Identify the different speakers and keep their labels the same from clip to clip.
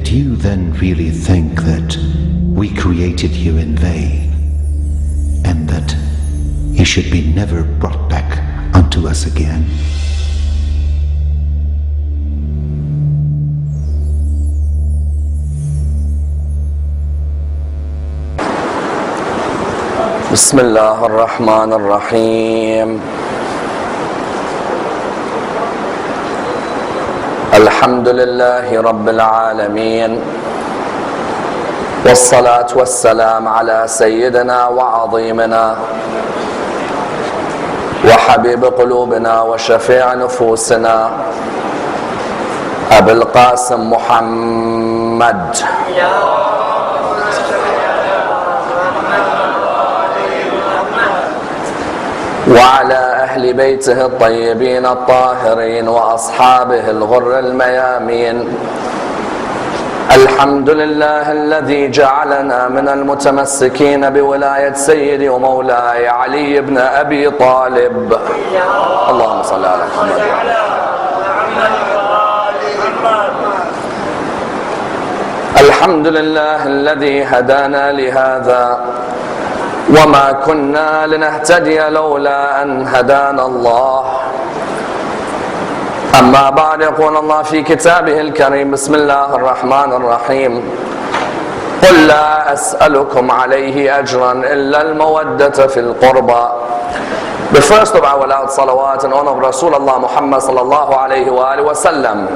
Speaker 1: Did you then really think that we created you in vain, and that he should be never brought back unto us again?
Speaker 2: بسم الله الرحمن الرحيم. الحمد لله رب العالمين، والصلاة والسلام على سيدنا وعظيمنا وحبيب قلوبنا وشفيع نفوسنا أبي القاسم محمد وعلى أهل بيته الطيبين الطاهرين وأصحابه الغر الميامين. الحمد لله الذي جعلنا من المتمسكين بولاية سيدي ومولاي علي بن أبي طالب. اللهم صل على محمد. الحمد لله الذي هدانا لهذا وما كنا لنهتدي لولا أن هدانا الله. أما بعد، يقول الله في كتابه الكريم: بسم الله الرحمن الرحيم. قل لا أسألكم عليه أجرا إلا المودة في القربى. The first of our loud salawat in honor of Rasulullah Muhammad sallallahu alayhi wa alihi wa sallam.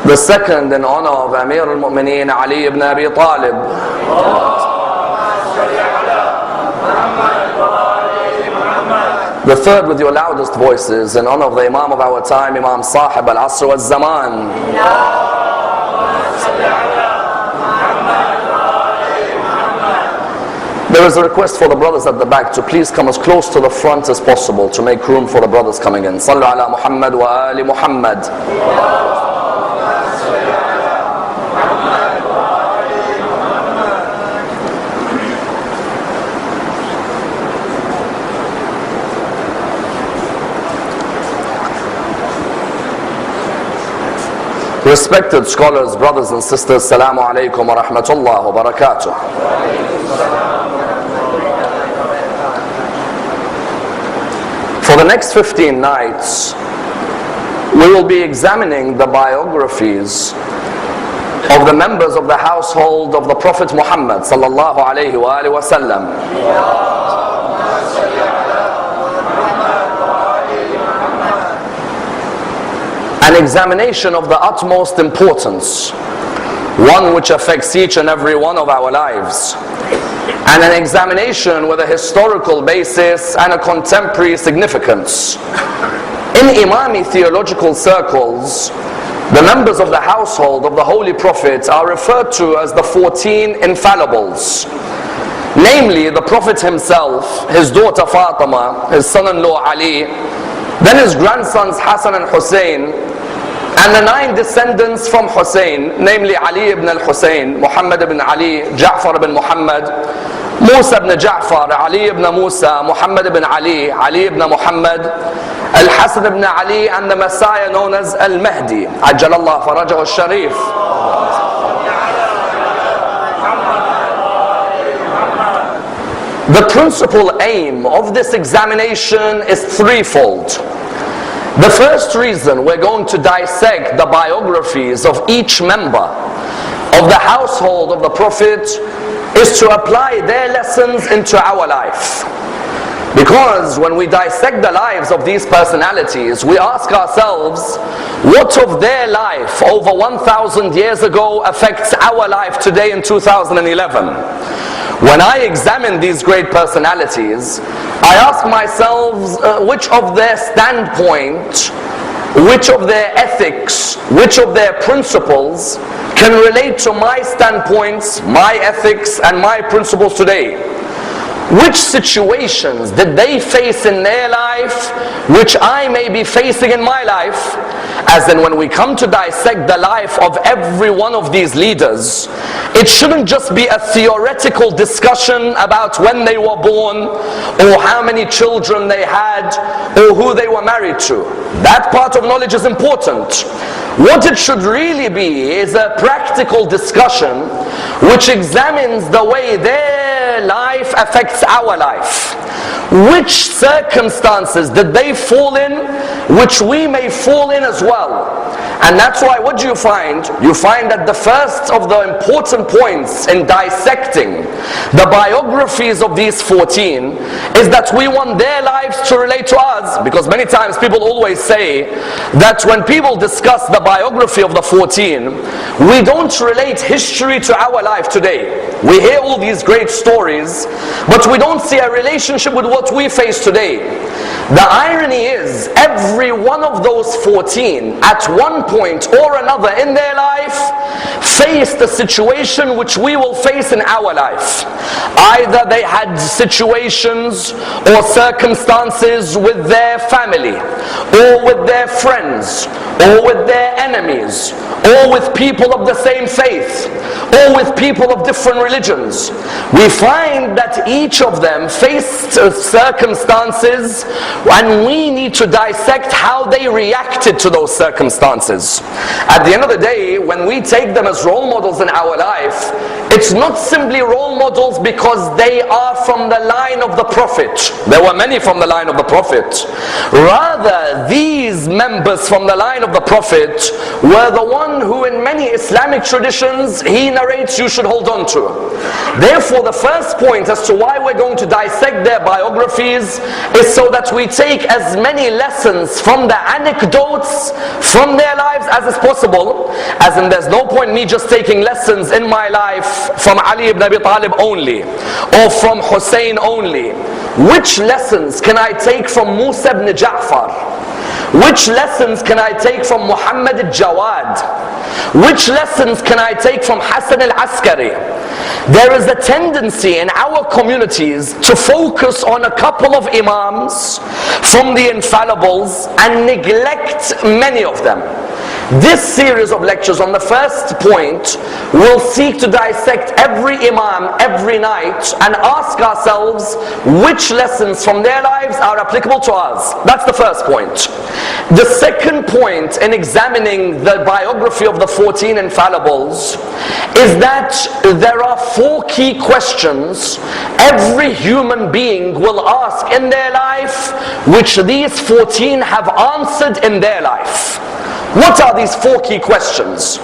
Speaker 2: The second in honor of Amir al-Mu'mineen Ali ibn Abi Talib. The third with your loudest voices in honor of the Imam of our time, Imam Sahib al-Asr wal-Zaman. There is a request for the brothers at the back to please come as close to the front as possible to make room for the brothers coming in. Sallu ala Muhammad wa ali Muhammad. Respected scholars, brothers and sisters, Assalamu alaikum wa rahmatullah wa barakatuh. For the next 15 nights, we will be examining the biographies of the members of the household of the Prophet Muhammad sallallahu alayhi wa alihi wa sallam. An examination of the utmost importance, one which affects each and every one of our lives, and an examination with a historical basis and a contemporary significance. In Imami theological circles, the members of the household of the Holy Prophet are referred to as the 14 Infallibles, namely the Prophet himself, his daughter Fatima, his son-in-law Ali, then his grandsons Hassan and Hussein, and the 9 descendants from Hussein, namely Ali ibn al-Hussein, Muhammad ibn Ali, Ja'far ibn Muhammad, Musa ibn Ja'far, Ali ibn Musa, Muhammad ibn Ali, Ali ibn Muhammad, Al-Hasan ibn Ali, and the Messiah known as Al-Mahdi, Ajjalallah Farajahu al-Sharif. The principal aim of this examination is threefold. The first reason we're going to dissect the biographies of each member of the household of the Prophet is to apply their lessons into our life. Because when we dissect the lives of these personalities, we ask ourselves, what of their life over 1,000 years ago affects our life today in 2011? When I examine these great personalities, I ask myself which of their standpoint, which of their ethics, which of their principles can relate to my standpoints, my ethics, and my principles today. which situations did they face in their life which I may be facing in my life? As in, when we come to dissect the life of every one of these leaders, it shouldn't just be a theoretical discussion about when they were born, or how many children they had, or who they were married to. That part of knowledge is important. What it should really be is a practical discussion which examines the way their life affects our life. Which circumstances did they fall in, which we may fall in as well? And that's why, what do you find? You find that the first of the important points in dissecting the biographies of these 14 is that we want their lives to relate to us. Because many times people always say that when people discuss the biography of the 14, we don't relate history to our life today. We hear all these great stories, but we don't see a relationship with what we face today. The irony is, every one of those 14 at one point or another in their life faced a situation which we will face in our life. Either they had situations or circumstances with their family, or with their friends, or with their enemies, or with people of the same faith, or with people of different religions. We find that each of them faced circumstances, and we need to dissect how they reacted to those circumstances. At the end of the day, when we take them as role models in our life, it's not simply role models because they are from the line of the Prophet. There were many from the line of the Prophet. Rather, these members from the line of the Prophet were the one who in many Islamic traditions he narrates you should hold on to. Therefore, the first point as to why we're going to dissect their biographies is so that we take as many lessons from the anecdotes from their lives as is possible. As in, there's no point me just taking lessons in my life from Ali ibn Abi Talib only, or from Hussein only. Which lessons can I take from Musa ibn Ja'far? Which lessons can I take from Muhammad al-Jawad? Which lessons can I take from Hassan al-Askari? There is a tendency in our communities to focus on a couple of imams from the Infallibles and neglect many of them. This series of lectures on the first point will seek to dissect every imam every night and ask ourselves which lessons from their lives are applicable to us. That's the first point. The second point in examining the biography of the 14 Infallibles is that there are 4 key questions every human being will ask in their life, which these 14 have answered in their life. What are these 4 key questions?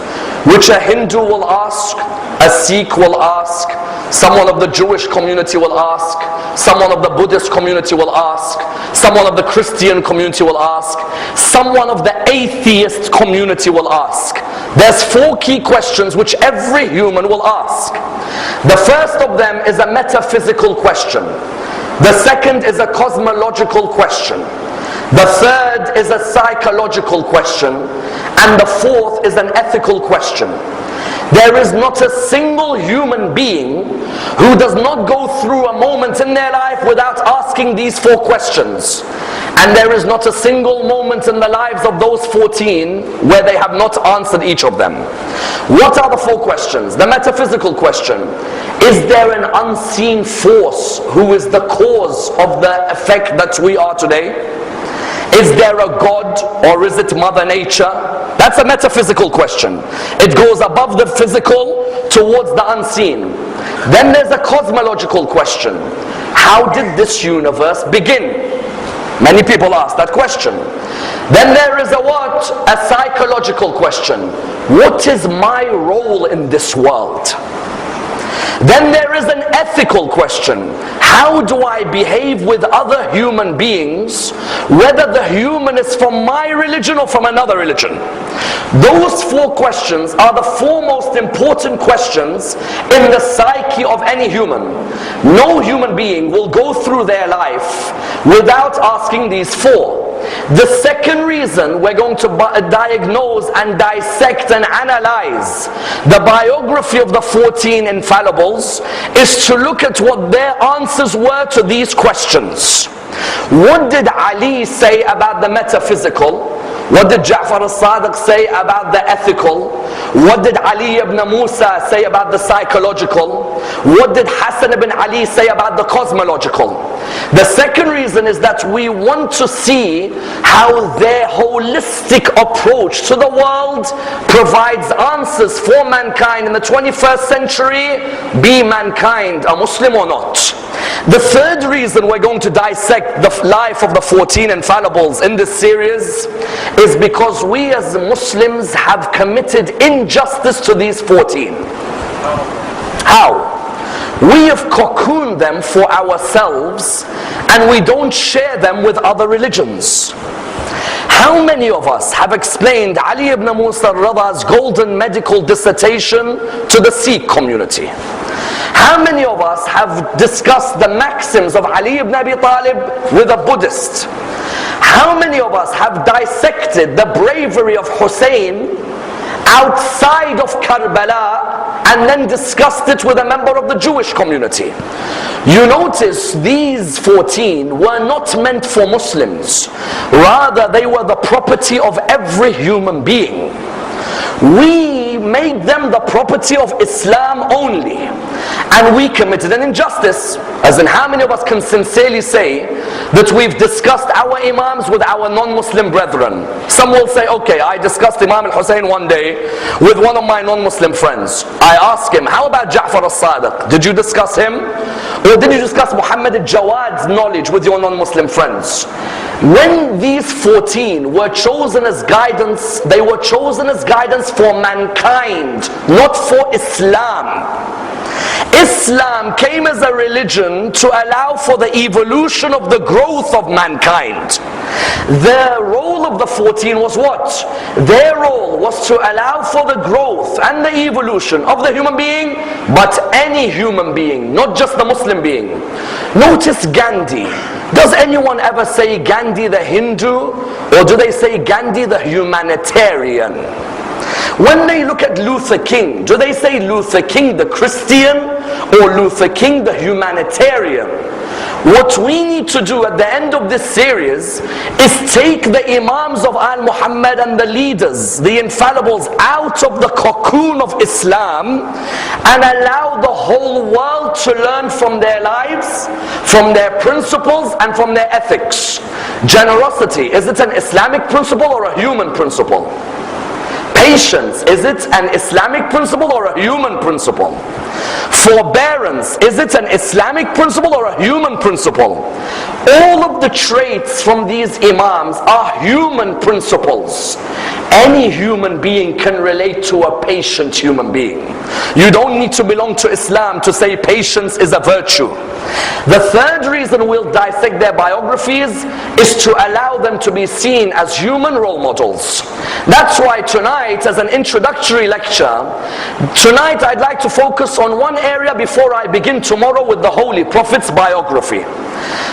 Speaker 2: Which a Hindu will ask, a Sikh will ask, someone of the Jewish community will ask, someone of the Buddhist community will ask, someone of the Christian community will ask, someone of the atheist community will ask. There's 4 key questions which every human will ask. The first of them is a metaphysical question. The second is a cosmological question. The third is a psychological question, and the fourth is an ethical question. There is not a single human being who does not go through a moment in their life without asking these 4 questions. And there is not a single moment in the lives of those 14 where they have not answered each of them. What are the 4 questions? The metaphysical question: is there an unseen force who is the cause of the effect that we are today? Is there a God, or is it Mother Nature? That's a metaphysical question. It goes above the physical towards the unseen. Then there's a cosmological question. How did this universe begin? Many people ask that question. Then there is a what? A psychological question. What is my role in this world? Then there is an ethical question. How do I behave with other human beings, whether the human is from my religion or from another religion? Those 4 questions are the 4 most important questions in the psyche of any human. No human being will go through their life without asking these 4. The second reason we're going to diagnose and dissect and analyze the biography of the 14 infallibles is to look at what their answers were to these questions. What did Ali say about the metaphysical? What did Ja'far al-Sadiq say about the ethical? What did Ali ibn Musa say about the psychological? What did Hassan ibn Ali say about the cosmological? The second reason is that we want to see how their holistic approach to the world provides answers for mankind in the 21st century, be mankind a Muslim or not. The third reason we're going to dissect the life of the 14 infallibles in this series is because we as Muslims have committed injustice to these 14. How? We have cocooned them for ourselves and we don't share them with other religions. How many of us have explained Ali ibn Musa al-Rada's golden medical dissertation to the Sikh community? How many of us have discussed the maxims of Ali ibn Abi Talib with a Buddhist? How many of us have dissected the bravery of Hussein outside of Karbala and then discussed it with a member of the Jewish community? You notice these 14 were not meant for Muslims. Rather, they were the property of every human being. We made them the property of Islam only, and we committed an injustice. As in, how many of us can sincerely say that we've discussed our imams with our non-Muslim brethren? Some will say, okay, I discussed Imam al-Hussein one day with one of my non-Muslim friends. I asked him, how about Ja'far al-Sadiq? Did you discuss him? Or did you discuss Muhammad al-Jawad's knowledge with your non-Muslim friends? When these 14 were chosen as guidance, they were chosen as guidance for mankind, not for Islam. Islam came as a religion to allow for the evolution of the growth of mankind. The role of the 14 was what? Their role was to allow for the growth and the evolution of the human being, but any human being, not just the Muslim being. Notice Gandhi. Does anyone ever say Gandhi the Hindu, or do they say Gandhi the humanitarian? When they look at Luther King, do they say Luther King the Christian or Luther King the humanitarian? What we need to do at the end of this series is take the Imams of Al-Muhammad and the leaders, the infallibles, out of the cocoon of Islam and allow the whole world to learn from their lives, from their principles and from their ethics. Generosity, is it an Islamic principle or a human principle? Patience, is it an Islamic principle or a human principle? Forbearance, is it an Islamic principle or a human principle? All of the traits from these Imams are human principles. Any human being can relate to a patient human being. You don't need to belong to Islam to say patience is a virtue. The third reason we'll dissect their biographies is to allow them to be seen as human role models. That's why tonight, as an introductory lecture, tonight I'd like to focus on one area before I begin tomorrow with the Holy Prophet's biography.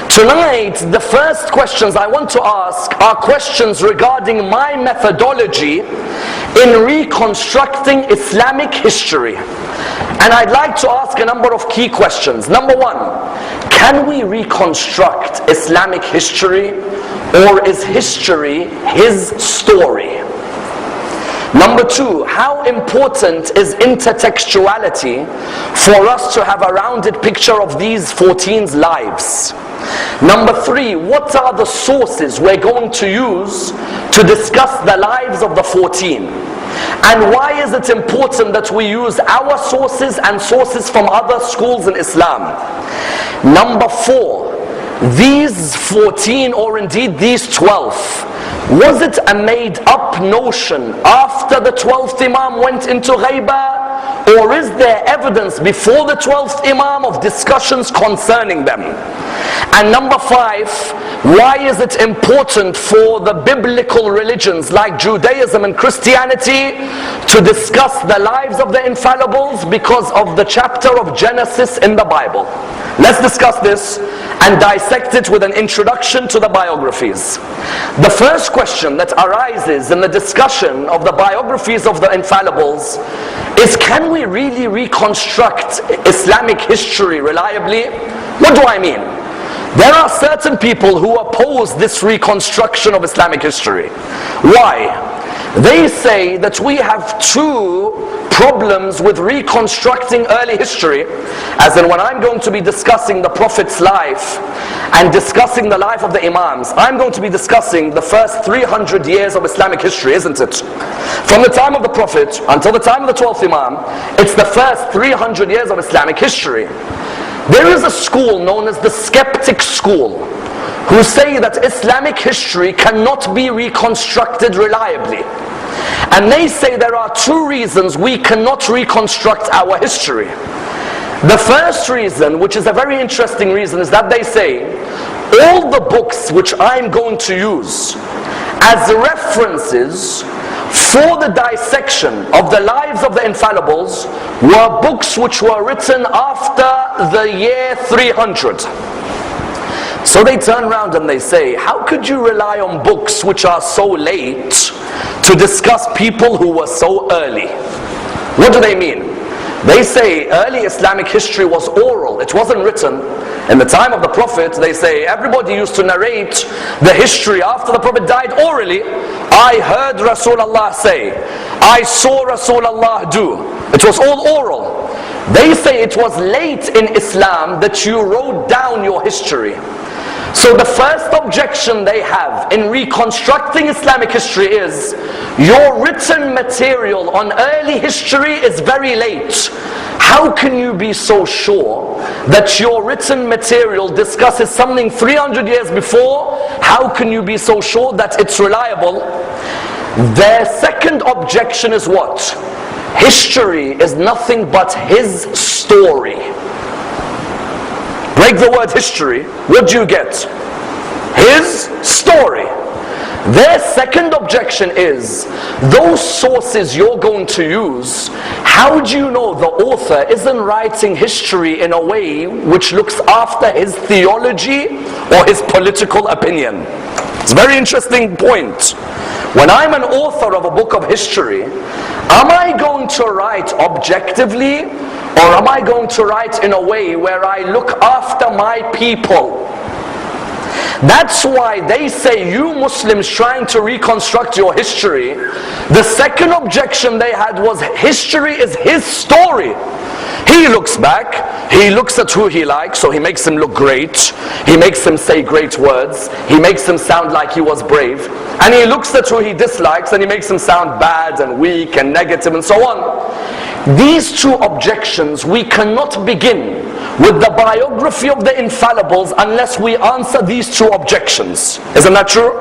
Speaker 2: Tonight, the first questions I want to ask are questions regarding my methodology in reconstructing Islamic history. And I'd like to ask a number of key questions. Number one, can we reconstruct Islamic history, or is history his story? Number two, how important is intertextuality for us to have a rounded picture of these 14's lives? Number three, what are the sources we're going to use to discuss the lives of the 14? And why is it important that we use our sources and sources from other schools in Islam? Number four, these 14, or indeed these 12, was it a made up notion after the 12th Imam went into Ghaibah? Or is there evidence before the 12th Imam of discussions concerning them? And number five, why is it important for the biblical religions like Judaism and Christianity to discuss the lives of the infallibles? Because of the chapter of Genesis in the Bible. Let's discuss this and dissect it with an introduction to the biographies. The first question that arises in the discussion of the biographies of the Infallibles is, can we really reconstruct Islamic history reliably? What do I mean? There are certain people who oppose this reconstruction of Islamic history. Why? They say that we have two problems with reconstructing early history, as in when I'm going to be discussing the Prophet's life and discussing the life of the Imams, I'm going to be discussing the first 300 years of Islamic history, isn't it? From the time of the Prophet until the time of the 12th Imam, it's the first 300 years of Islamic history. There is a school known as the skeptic school, who say that Islamic history cannot be reconstructed reliably. And they say there are two reasons we cannot reconstruct our history. The first reason, which is a very interesting reason, is that they say all the books which I'm going to use as references for the dissection of the lives of the Infallibles were books which were written after the year 300. So they turn around and they say, how could you rely on books which are so late to discuss people who were so early? What do they mean? They say early Islamic history was oral, it wasn't written. In the time of the Prophet, they say everybody used to narrate the history after the Prophet died orally. I heard Rasulullah say, I saw Rasulullah do. It was all oral. They say it was late in Islam that you wrote down your history. So the first objection they have in reconstructing Islamic history is, your written material on early history is very late. How can you be so sure that your written material discusses something 300 years before? How can you be so sure that it's reliable? Their second objection is what? History is nothing but his story. Break the word history, what do you get? His story. Their second objection is, those sources you're going to use, how do you know the author isn't writing history in a way which looks after his theology or his political opinion? It's a very interesting point. When I'm an author of a book of history, am I going to write objectively, or am I going to write in a way where I look after my people? That's why they say, you Muslims trying to reconstruct your history, the second objection they had was, history is his story. He looks back, he looks at who he likes, so he makes him look great, he makes him say great words, he makes him sound like he was brave, and he looks at who he dislikes and he makes him sound bad and weak and negative and so on. These two objections, we cannot begin with the biography of the Infallibles unless we answer these two objections. Isn't that true?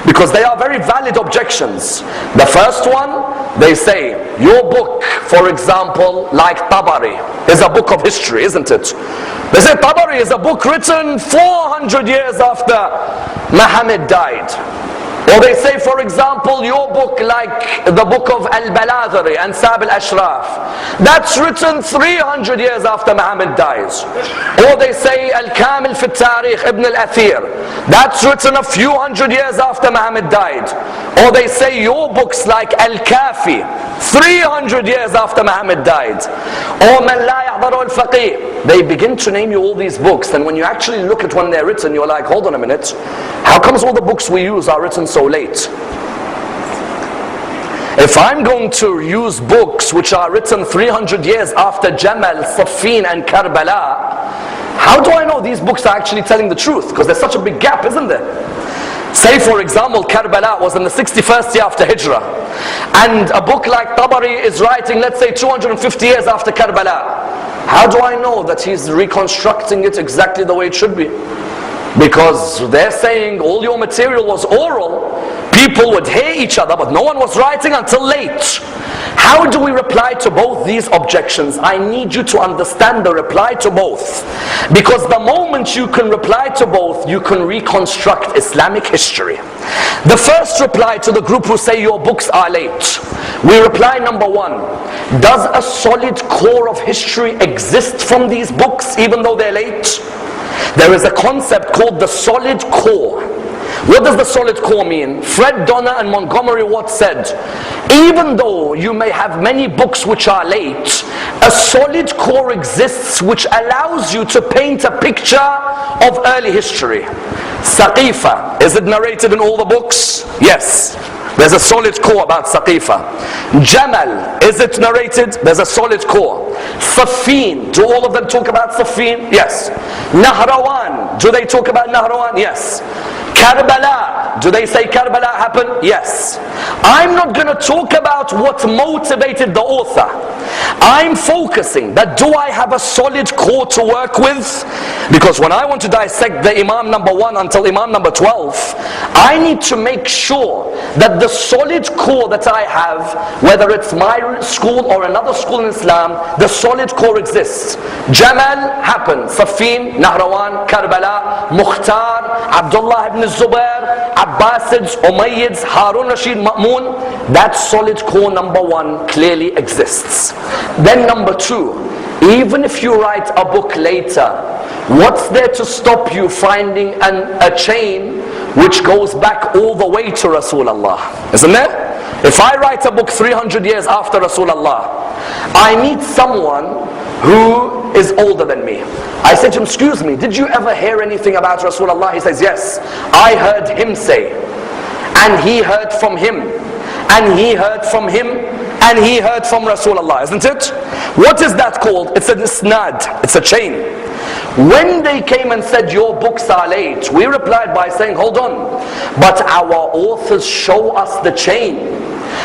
Speaker 2: Because they are very valid objections. The first one, they say, your book, for example, like Tabari, is a book of history, isn't it? They say Tabari is a book written 400 years after Muhammad died. Or they say, for example, your book like the book of Al-Baladhari and Sab al-Ashraf, that's written 300 years after Muhammad dies. Or they say Al-Kamil fi al-Tarikh Ibn al-Athir, that's written a few hundred years after Muhammad died. Or they say your books like Al-Kafi, 300 years after Muhammad died. Or Man La Yahdaru al-Faqih. They begin to name you all these books, and when you actually look at when they're written, you're like, hold on a minute, how comes all the books we use are written so late? If I'm going to use books which are written 300 years after Jamal, Siffin and Karbala, how do I know these books are actually telling the truth? Because there's such a big gap, isn't there? Say for example, Karbala was in the 61st year after Hijrah, and a book like Tabari is writing, let's say 250 years after Karbala. How do I know that he's reconstructing it exactly the way it should be? Because they're saying all your material was oral, people would hear each other, but no one was writing until late. How do we reply to both these objections? I need you to understand the reply to both. Because the moment you can reply to both, you can reconstruct Islamic history. The first reply to the group who say your books are late, we reply, number one, does a solid core of history exist from these books even though they're late? There is a concept called the solid core. What does the solid core mean? Fred Donner and Montgomery Watt said, even though you may have many books which are late, a solid core exists which allows you to paint a picture of early history. Saqifa, is it narrated in all the books? Yes. There's a solid core about Saqifa. Jamal, is it narrated? There's a solid core. Safin, do all of them talk about Safin? Yes. Nahrawan, do they talk about Nahrawan? Yes. Karbala, do they say Karbala happened? Yes. I'm not going to talk about what motivated the author. I'm focusing that do I have a solid core to work with? Because when I want to dissect the Imam number 1 until Imam number 12, I need to make sure that the solid core that I have, whether it's my school or another school in Islam, the solid core exists. Jamal happened, Safin, Nahrawan, Karbala, Mukhtar, Abdullah ibn Zubair, Abbasids, Umayyads, Harun Rashid, Ma'mun. That solid core number 1 clearly exists. Then number 2, even if you write a book later, what's there to stop you finding a chain which goes back all the way to Rasulullah? Isn't there? If I write a book 300 years after Rasulullah, I meet someone who is older than me. I said to him, excuse me, did you ever hear anything about Rasulullah? He says, yes, I heard him say, and he heard from him, and he heard from him, and he heard from Rasulullah, isn't it? What is that called? It's an isnad, it's a chain. When they came and said your books are late, we replied by saying, hold on, but our authors show us the chain,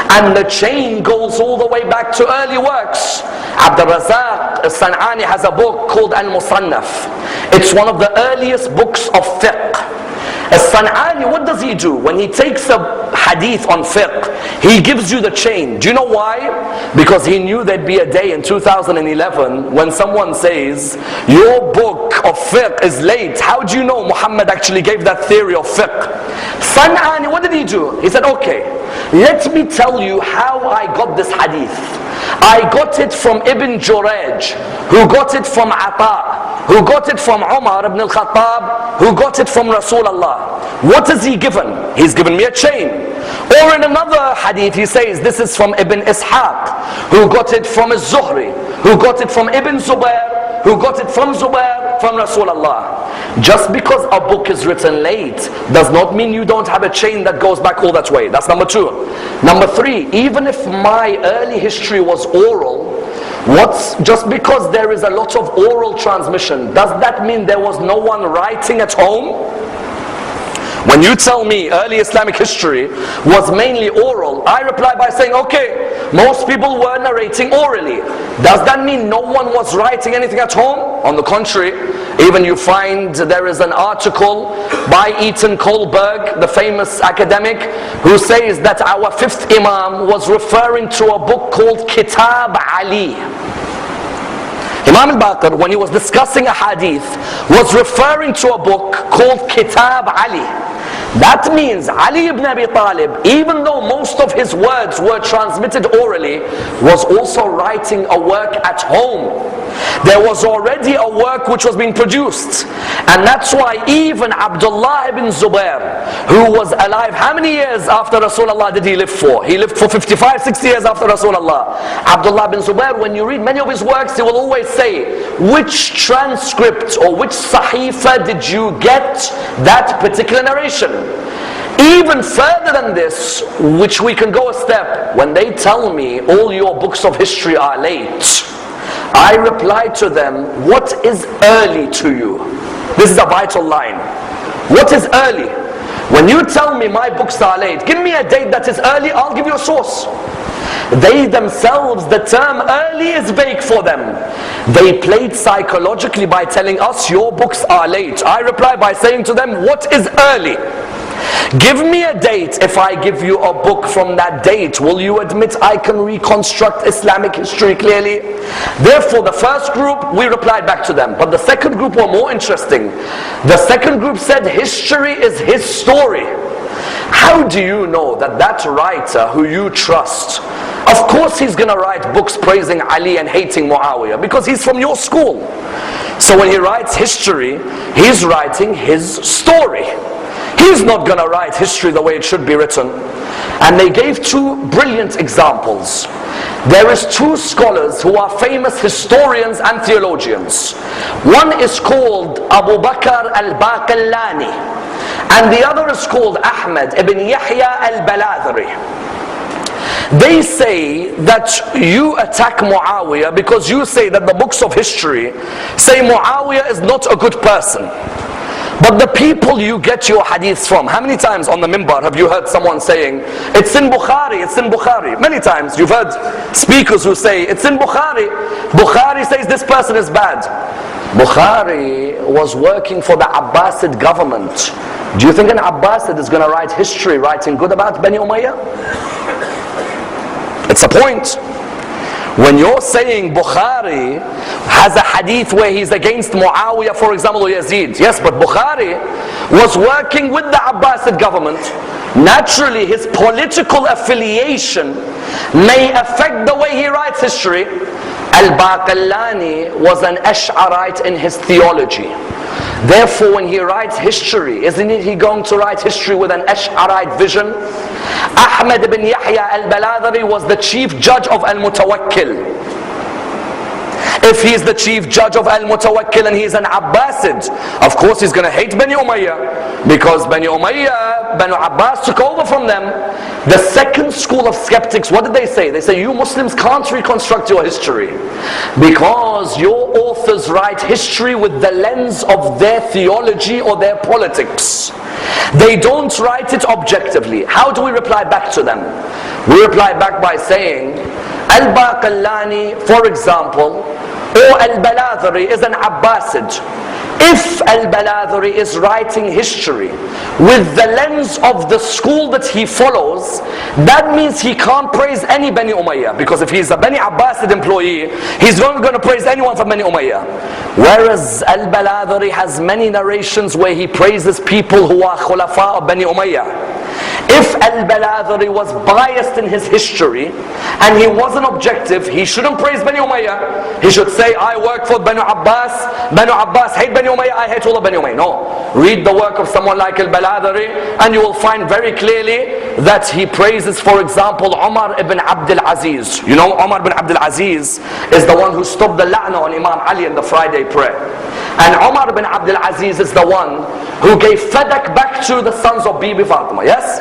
Speaker 2: and the chain goes all the way back to early works. Abdul Razak San'ani has a book called Al-Musannaf. It's one of the earliest books of fiqh. As-San'ani, what does he do? When he takes a hadith on fiqh, he gives you the chain. Do you know why? Because he knew there'd be a day in 2011 when someone says, your book of fiqh is late. How do you know Muhammad actually gave that theory of fiqh? San'ani, what did he do? He said, okay, let me tell you how I got this hadith. I got it from Ibn Juraj, who got it from Ata, who got it from Umar ibn al-Khattab, who got it from Rasulullah. What is he given? He's given me a chain. Or in another hadith he says, this is from Ibn Ishaq, who got it from Az-Zuhri, who got it from Ibn Zubair, who got it from Zubair, from Rasulullah. Just because a book is written late does not mean you don't have a chain that goes back all that way. That's number 2. Number 3, even if my early history was oral, just because there is a lot of oral transmission, does that mean there was no one writing at home? When you tell me early Islamic history was mainly oral, I reply by saying, okay, most people were narrating orally. Does that mean no one was writing anything at home? On the contrary, even you find there is an article by Eaton Kohlberg, the famous academic, who says that our 5th Imam was referring to a book called Kitab Ali. Imam al-Baqir, when he was discussing a hadith, was referring to a book called Kitab Ali. That means Ali ibn Abi Talib, even though most of his words were transmitted orally, was also writing a work at home. There was already a work which was being produced. And that's why even Abdullah ibn Zubair, who was alive, how many years after Rasulullah did he live for? He lived for 55, 60 years after Rasulullah. Abdullah ibn Zubair, when you read many of his works, he will always say, which transcript or which sahifa did you get that particular narration? Even further than this, which we can go a step, when they tell me all your books of history are late, I reply to them, what is early to you? This is a vital line. What is early? When you tell me my books are late, give me a date that is early, I'll give you a source. They themselves, the term early is vague for them. They played psychologically by telling us your books are late. I reply by saying to them, what is early? Give me a date. If I give you a book from that date, will you admit I can reconstruct Islamic history clearly? Therefore, the first group, we replied back to them. But the second group were more interesting. The second group said history is his story. How do you know that that writer who you trust, of course he's going to write books praising Ali and hating Muawiyah, because he's from your school. So when he writes history, he's writing his story. He's not going to write history the way it should be written. And they gave two brilliant examples. There is two scholars who are famous historians and theologians. One is called Abu Bakr al-Baqillani, and the other is called Ahmad ibn Yahya al-Baladhri. They say that you attack Muawiyah because you say that the books of history say Muawiyah is not a good person. But the people you get your hadiths from, how many times on the minbar have you heard someone saying, it's in Bukhari, it's in Bukhari? Many times you've heard speakers who say, it's in Bukhari. Bukhari says this person is bad. Bukhari was working for the Abbasid government. Do you think an Abbasid is going to write history writing good about Bani Umayyah? It's a point. When you're saying Bukhari has a hadith where he's against Muawiyah, for example, or Yazid. Yes, but Bukhari was working with the Abbasid government. Naturally, his political affiliation may affect the way he writes history. Al-Baqillani was an Ash'arite in his theology. Therefore, when he writes history, isn't he going to write history with an Ash'arite vision? Ahmad ibn Yahya al-Baladhri was the chief judge of Al-Mutawakkil. If he's the chief judge of Al-Mutawakkil and he's an Abbasid, of course he's going to hate Bani Umayyah, because Bani Umayyah, Banu Abbas took over from them. The second school of skeptics, what did they say? They say, you Muslims can't reconstruct your history because your authors write history with the lens of their theology or their politics. They don't write it objectively. How do we reply back to them? We reply back by saying, Al-Baqillani, for example, or Al-Baladhri is an Abbasid. If Al-Baladhri is writing history with the lens of the school that he follows, that means he can't praise any Bani Umayyah, because if he's a Bani Abbasid employee, he's not going to praise anyone from Bani Umayyah. Whereas Al-Baladhri has many narrations where he praises people who are Khulafa of Bani Umayyah. If Al-Baladhri was biased in his history and he wasn't objective, he shouldn't praise Bani Umayyah. He should say, I work for Banu Abbas hate Bani Umayyah, I hate all of Bani Umayyah. No. Read the work of someone like Al-Baladhri and you will find very clearly that he praises, for example, Umar ibn Abdul Aziz. You know, Umar ibn Abdul Aziz is the one who stopped the la'na on Imam Ali in the Friday prayer. And Umar ibn Abdul Aziz is the one who gave Fadak back to the sons of Bibi Fatima. Yes?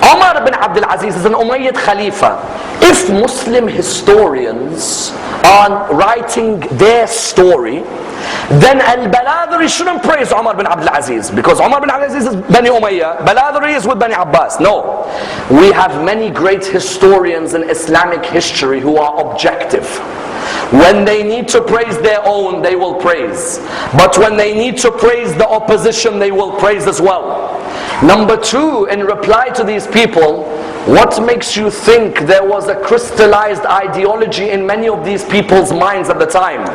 Speaker 2: Umar ibn Abdul Aziz is an Umayyad Khalifa. If Muslim historians are writing their story, then Al-Baladhri shouldn't praise Umar bin Abdul Aziz, because Umar bin Abdul Aziz is Bani Umayyah, Baladhri is with Bani Abbas. No. We have many great historians in Islamic history who are objective. When they need to praise their own, they will praise. But when they need to praise the opposition, they will praise as well. Number two, in reply to these people, what makes you think there was a crystallized ideology in many of these people's minds at the time?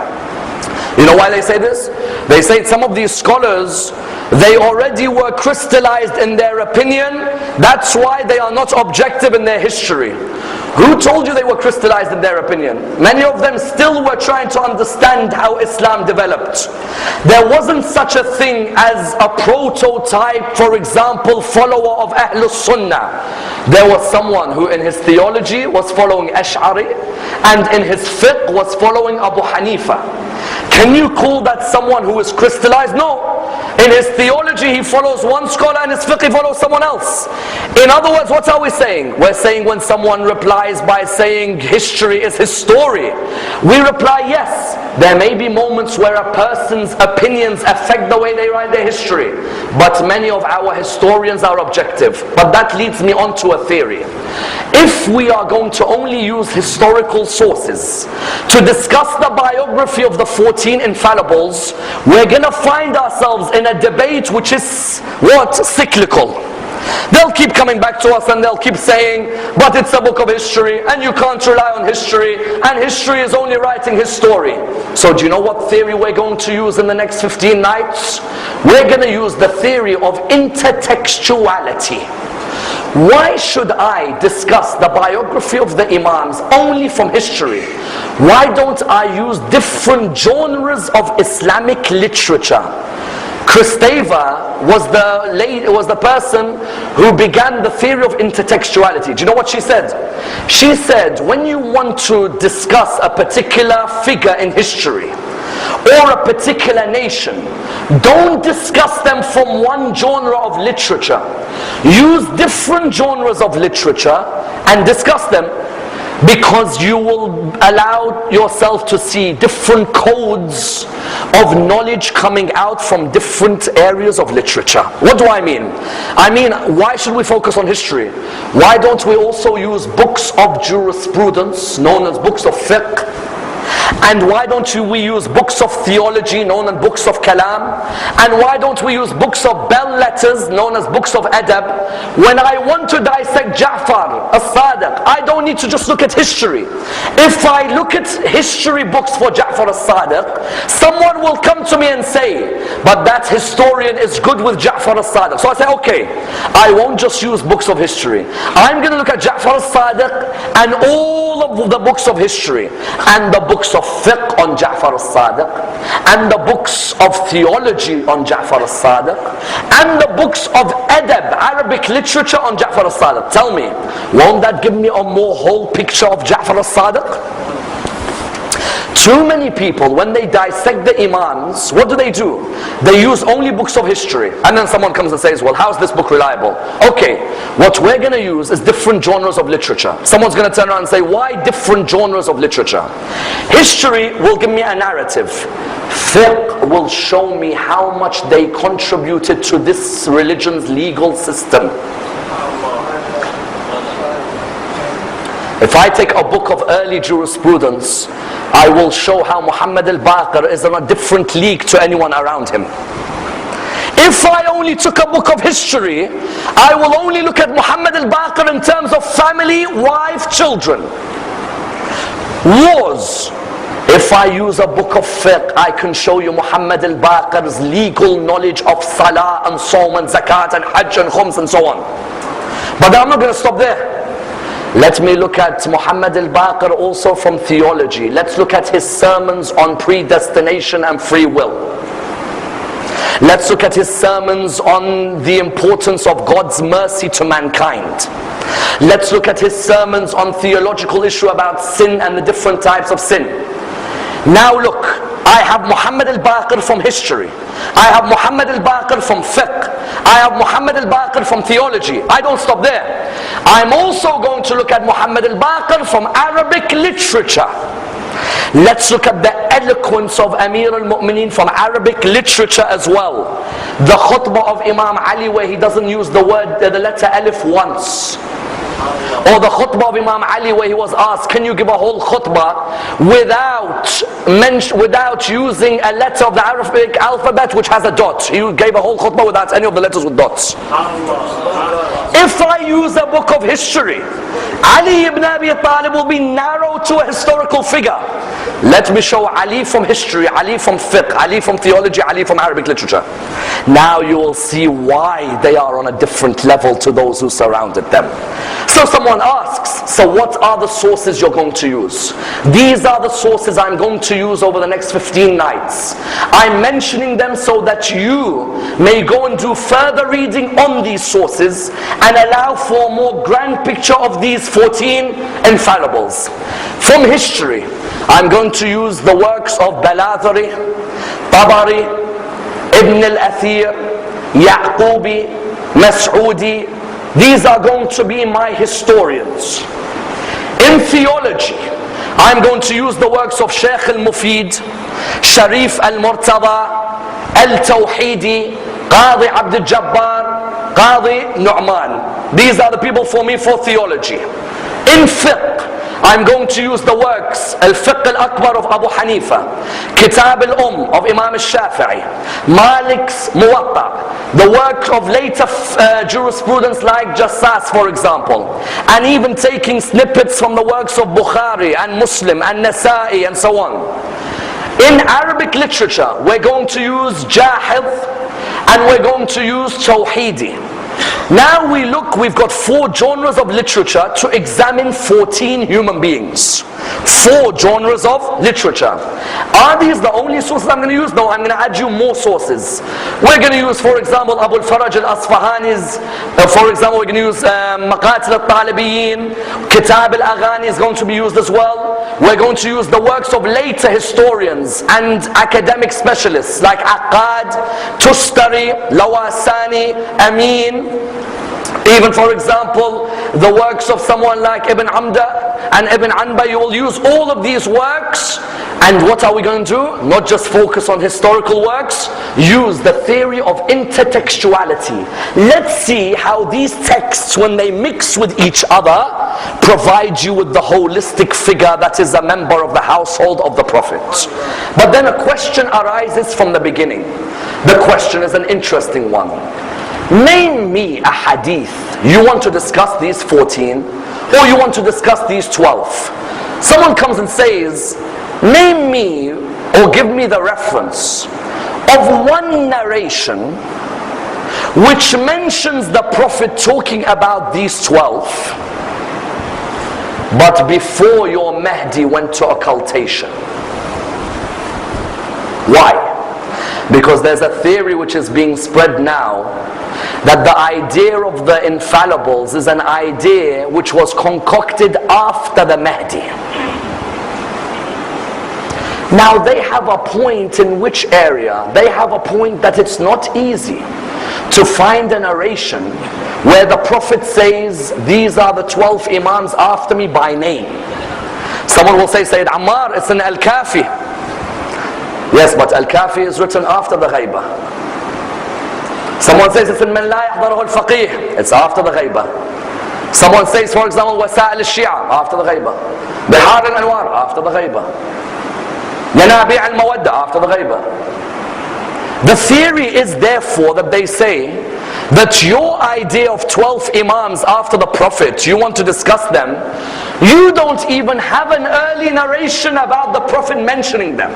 Speaker 2: You know why they say this? They say some of these scholars, they already were crystallized in their opinion. That's why they are not objective in their history. Who told you they were crystallized in their opinion? Many of them still were trying to understand how Islam developed. There wasn't such a thing as a prototype, for example, follower of Ahlus Sunnah. There was someone who in his theology was following Ash'ari and in his fiqh was following Abu Hanifa. Can you call that someone who is crystallized? No. In his theology he follows one scholar, and his fiqh he follows someone else. In other words, what are we saying? We're saying when someone replies by saying history is his story, we reply yes. There may be moments where a person's opinions affect the way they write their history, but many of our historians are objective. But that leads me on to a theory. If we are going to only use historical sources to discuss the biography of the 14 Infallibles, we're going to find ourselves in a debate which is what? Cyclical. They'll keep coming back to us and they'll keep saying, but it's a book of history and you can't rely on history, and history is only writing his story. So do you know what theory we're going to use in the next 15 nights? We're going to use the theory of intertextuality. why should I discuss the biography of the Imams only from history? Why don't I use different genres of Islamic literature? Kristeva was the person who began the theory of intertextuality. Do you know what she said? She said, when you want to discuss a particular figure in history or a particular nation, don't discuss them from one genre of literature. Use different genres of literature and discuss them, because you will allow yourself to see different codes of knowledge coming out from different areas of literature. What do I mean? I mean, why should we focus on history? Why don't we also use books of jurisprudence, known as books of fiqh? And why don't we use books of theology, known as books of kalam? And why don't we use books of bell letters, known as books of adab? When I want to dissect Ja'far as-Sadiq, I don't need to just look at history. If I look at history books for Ja'far as-Sadiq, someone will come to me and say, but that historian is good with Ja'far as-Sadiq. So I say, okay, I won't just use books of history. I'm going to look at Ja'far as-Sadiq and all of the books of history, and the books of fiqh on Ja'far as-Sadiq, and the books of theology on Ja'far as-Sadiq, and the books of adab, Arabic literature on Ja'far as-Sadiq. Tell me, won't that give me a more whole picture of Ja'far as-Sadiq? Too many people, when they dissect the Imams, what do? They use only books of history. And then someone comes and says, well, how's this book reliable? Okay, what we're going to use is different genres of literature. Someone's going to turn around and say, why different genres of literature? History will give me a narrative. Fiqh will show me how much they contributed to this religion's legal system. If I take a book of early jurisprudence, I will show how Muhammad al-Baqir is in a different league to anyone around him. If I only took a book of history, I will only look at Muhammad al-Baqir in terms of family, wife, children, wars. If I use a book of fiqh, I can show you Muhammad al-Baqir's legal knowledge of salah and sawm and zakat and hajj and khums and so on. But I'm not going to stop there. Let me look at Muhammad al-Baqir also from theology. Let's look at his sermons on predestination and free will. Let's look at his sermons on the importance of God's mercy to mankind. Let's look at his sermons on theological issue about sin and the different types of sin. Now look, I have Muhammad al-Baqir from history. I have Muhammad al-Baqir from fiqh. I have Muhammad al-Baqir from theology. I don't stop there. I'm also going to look at Muhammad al-Baqir from Arabic literature. Let's look at the eloquence of Amir al-Mu'mineen from Arabic literature as well. The khutbah of Imam Ali, where he doesn't use the letter alif once. Or the khutbah of Imam Ali, where he was asked, can you give a whole khutbah without using a letter of the Arabic alphabet which has a dot? He gave a whole khutbah without any of the letters with dots. If I use a book of history, Ali ibn Abi Talib will be narrow to a historical figure. Let me show Ali from history, Ali from fiqh, Ali from theology, Ali from Arabic literature. Now you will see why they are on a different level to those who surrounded them. So someone asks, so what are the sources you're going to use? These are the sources I'm going to use over the next 15 nights. I'm mentioning them so that you may go and do further reading on these sources and allow for a more grand picture of these 14 infallibles. From history, I'm going to use the works of Baladhari, Tabari, Ibn al-Athir, Yaqubi, Mas'udi. These are going to be my historians. In theology, I'm going to use the works of Shaykh al-Mufid, Sharif al-Murtada, al-Tawhidi, Qadi Abd al-Jabbar, Qadi Nu'man. These are the people for me for theology. In fiqh, I'm going to use the works Al-Fiqh Al-Akbar of Abu Hanifa, Kitab Al-Umm of Imam Al-Shafi'i, Malik's Muwatta, the work of later jurisprudence like Jassas, for example, and even taking snippets from the works of Bukhari and Muslim and Nasa'i and so on. In Arabic literature, we're going to use Jahid and we're going to use Tawhidi. Now we've got 4 genres of literature to examine 14 human beings. 4 genres of literature. Are these the only sources I'm going to use? No, I'm going to add you more sources. We're going to use, for example, Abu al-Faraj al-Asfahani's, for example, we're going to use Maqatil al-Talibiyin, Kitab al-Aghani is going to be used as well. We're going to use the works of later historians and academic specialists like Aqad, Tustari, Lawasani, Amin. Even, for example, the works of someone like Ibn Amda and Ibn Anba. You will use all of these works. And what are we going to do? Not just focus on historical works. Use the theory of intertextuality. Let's see how these texts, when they mix with each other, provide you with the holistic figure that is a member of the household of the Prophet. But then a question arises from the beginning. The question is an interesting one. Name me a hadith. You want to discuss these 14, or you want to discuss these 12. Someone comes and says, name me or give me the reference of one narration which mentions the Prophet talking about these 12, but before your Mahdi went to occultation. Why? Because there's a theory which is being spread now that the idea of the Infallibles is an idea which was concocted after the Mahdi. Now they have a point in which area? They have a point that it's not easy to find a narration where the Prophet says, these are the 12 Imams after me by name. Someone will say, Sayyid Ammar, it's in Al-Kafi. Yes, but Al-Kafi is written after the Ghaibah. Someone says it's in Man La Yahdaruhu Al-Faqih. It's after the Ghaibah. Someone says, for example, Wasa'il Al-Shia, after the Ghaibah. Bihar Al-Anwar, after the Ghaibah. Yanabi' Al-Mawadda, after the Ghaibah. The theory is therefore that they say that your idea of 12 Imams after the Prophet, you want to discuss them, you don't even have an early narration about the Prophet mentioning them.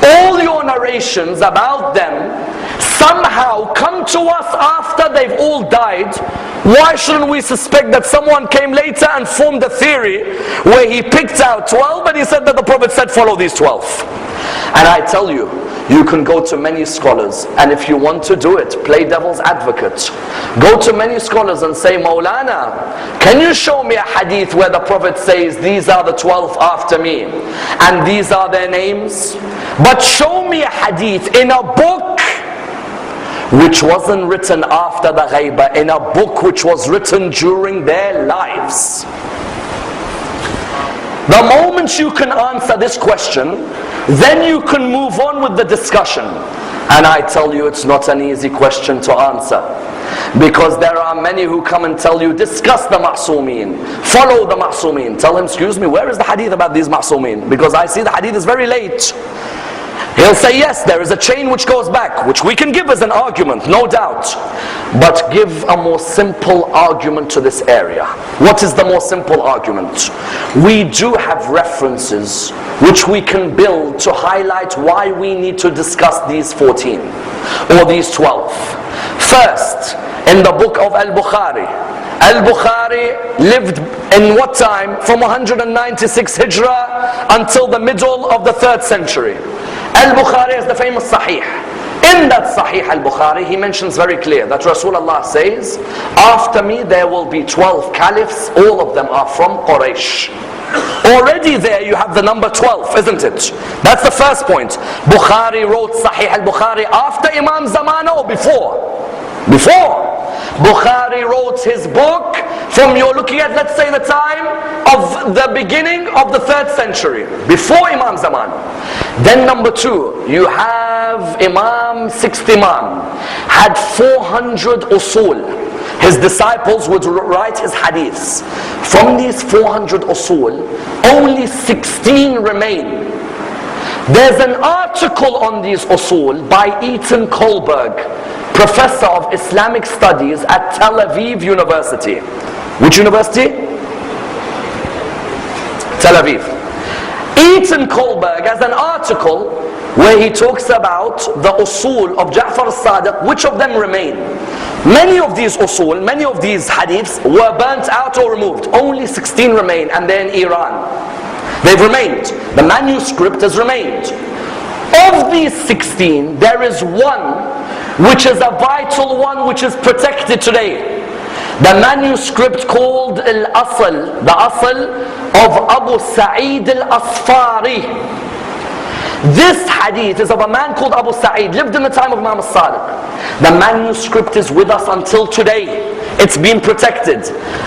Speaker 2: All your narrations about them somehow come to us after they've all died. Why shouldn't we suspect that someone came later and formed a theory where he picked out 12 and he said that the Prophet said follow these 12? And I tell you, you can go to many scholars, and if you want to do it, play devil's advocate. Go to many scholars and say, Maulana, can you show me a hadith where the Prophet says, these are the 12 after me, and these are their names? But show me a hadith in a book which wasn't written after the Ghaibah, in a book which was written during their lives. The moment you can answer this question, then you can move on with the discussion. And I tell you, it's not an easy question to answer. Because there are many who come and tell you, discuss the Ma'soomeen, follow the Ma'soomeen. Tell him, excuse me, where is the hadith about these Ma'soomeen? Because I see the hadith is very late. He'll say, yes, there is a chain which goes back, which we can give as an argument, no doubt. But give a more simple argument to this area. What is the more simple argument? We do have references which we can build to highlight why we need to discuss these 14 or these 12. First, in the book of Al-Bukhari. Al-Bukhari lived in what time? From 196 Hijrah until the middle of the 3rd century. Al-Bukhari is the famous Sahih. In that Sahih Al-Bukhari, he mentions very clear that Rasulullah says, after me there will be 12 caliphs, all of them are from Quraysh. Already there you have the number 12, isn't it? That's the first point. Bukhari wrote Sahih Al-Bukhari after Imam Zaman or before? Before. Bukhari wrote his book from, you're looking at, let's say, the time of the beginning of the 3rd century, before Imam Zaman. Then number 2, you have Imam, 6th Imam, had 400 usul. His disciples would write his hadiths. From these 400 usul, only 16 remain. There's an article on these usul by Eaton Kohlberg, professor of Islamic studies at Tel Aviv University. Which university? Tel Aviv. Eaton Kohlberg has an article where he talks about the usul of Ja'far as-Sadiq, which of them remain. Many of these usul, many of these hadiths were burnt out or removed. Only 16 remain, and they're in Iran. They've remained. The manuscript has remained. Of these 16, there is one which is a vital one, which is protected today. The manuscript called Al-Asl, the Asl of Abu Sa'id Al-Asfari. This hadith is of a man called Abu Sa'id, lived in the time of Imam al-Sadiq. The manuscript is with us until today. It's been protected.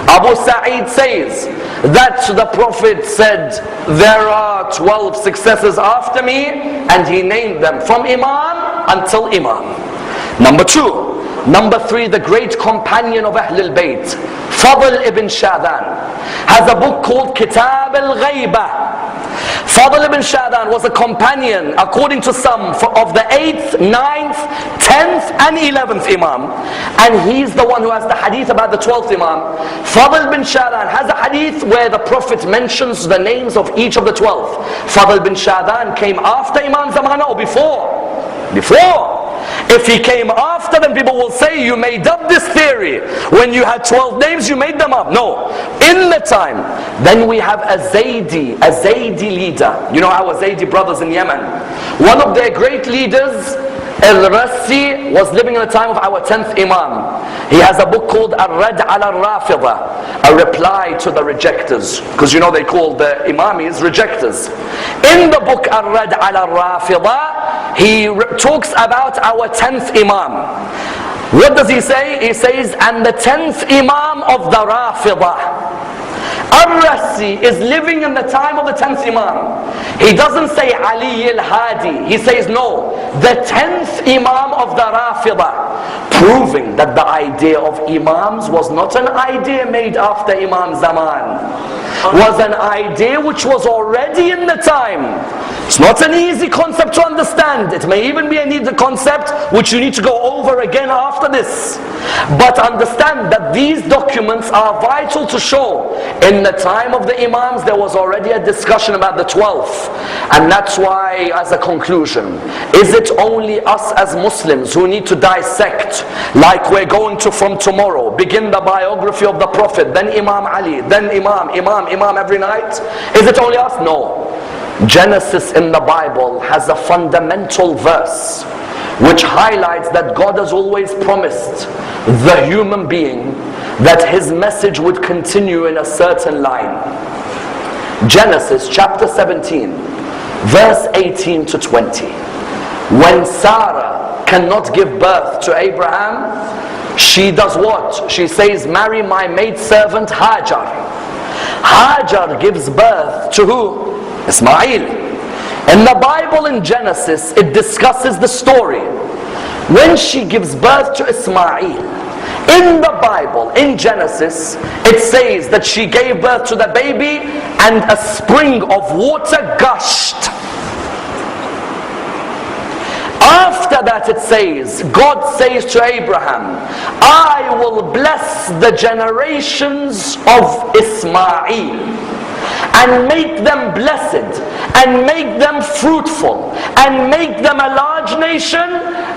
Speaker 2: Abu Sa'id says that the Prophet said, there are 12 successors after me, and he named them from Imam until Imam. Number 2. Number 3, the great companion of Ahlul Bayt, Fadl ibn Shadan, has a book called Kitab al-Ghaybah. Fadl ibn Shadan was a companion, according to some, of the 8th, 9th, 10th and 11th Imam. And he's the one who has the hadith about the 12th Imam. Fadl ibn Shadan has a hadith where the Prophet mentions the names of each of the 12. Fadl ibn Shadan came after Imam Zamana or before? Before. If he came after them, people will say, you made up this theory. When you had 12 names, you made them up. No. In the time, then we have a Zaydi leader. You know our Zaydi brothers in Yemen. One of their great leaders, Al-Rassi, was living in the time of our 10th Imam. He has a book called Ar-Rad al-Rafida, a reply to the rejectors. Because you know they call the Imamis rejectors. In the book Ar-Rad al-Rafida, he talks about our 10th Imam. What does he say? He says, and the 10th Imam of the Rafida. Ar-Rassi is living in the time of the 10th Imam. He doesn't say Ali al-Hadi. He says no, the 10th Imam of the Rafida, proving that the idea of Imams was not an idea made after Imam Zaman. Was an idea which was already in the time. It's not an easy concept to understand. It may even be an easy concept which you need to go over again after this. But understand that these documents are vital to show in the time of the Imams there was already a discussion about the 12th. And that's why, as a conclusion, is it only us as Muslims who need to dissect, like we're going to from tomorrow, begin the biography of the Prophet, then Imam Ali, then Imam every night? Is it only us? No. Genesis in the Bible has a fundamental verse which highlights that God has always promised the human being that his message would continue in a certain line. Genesis chapter 17, verse 18 to 20. When Sarah cannot give birth to Abraham, she does what? She says, marry my maidservant Hajar. Hajar gives birth to who? Ismail. In the Bible in Genesis, it discusses the story. When she gives birth to Ismail, in the Bible, in Genesis, it says that she gave birth to the baby and a spring of water gushed. After that it says, God says to Abraham, I will bless the generations of Ismail and make them blessed and make them fruitful and make them a large nation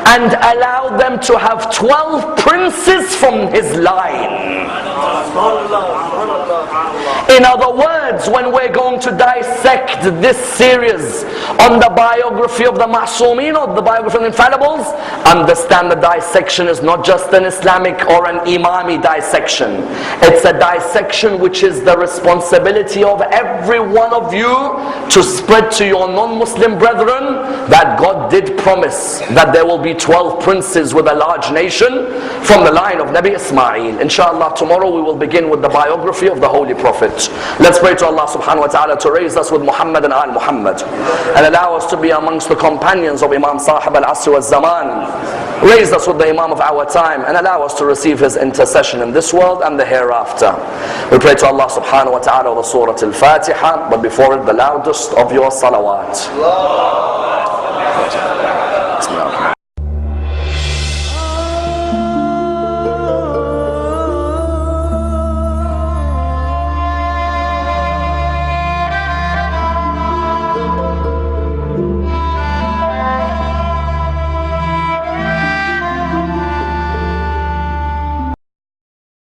Speaker 2: and allow them to have 12 princes from his line. In other words, when we're going to dissect this series on the biography of the Ma'sumin or the biography of the Infallibles, understand the dissection is not just an Islamic or an Imami dissection. It's a dissection which is the responsibility of every one of you to spread to your non-Muslim brethren that God did promise that there will be 12 princes with a large nation from the line of Nabi Ismail. Inshallah, tomorrow we will begin with the biography of the Holy Prophet. Let's pray to Allah subhanahu wa ta'ala to raise us with Muhammad and Al Muhammad and allow us to be amongst the companions of Imam Sahib al-Asr wal-Zaman. Raise us with the Imam of our time and allow us to receive his intercession in this world and the hereafter. We pray to Allah subhanahu wa ta'ala with the Surah Al-Fatiha, but before it the loudest of your salawat.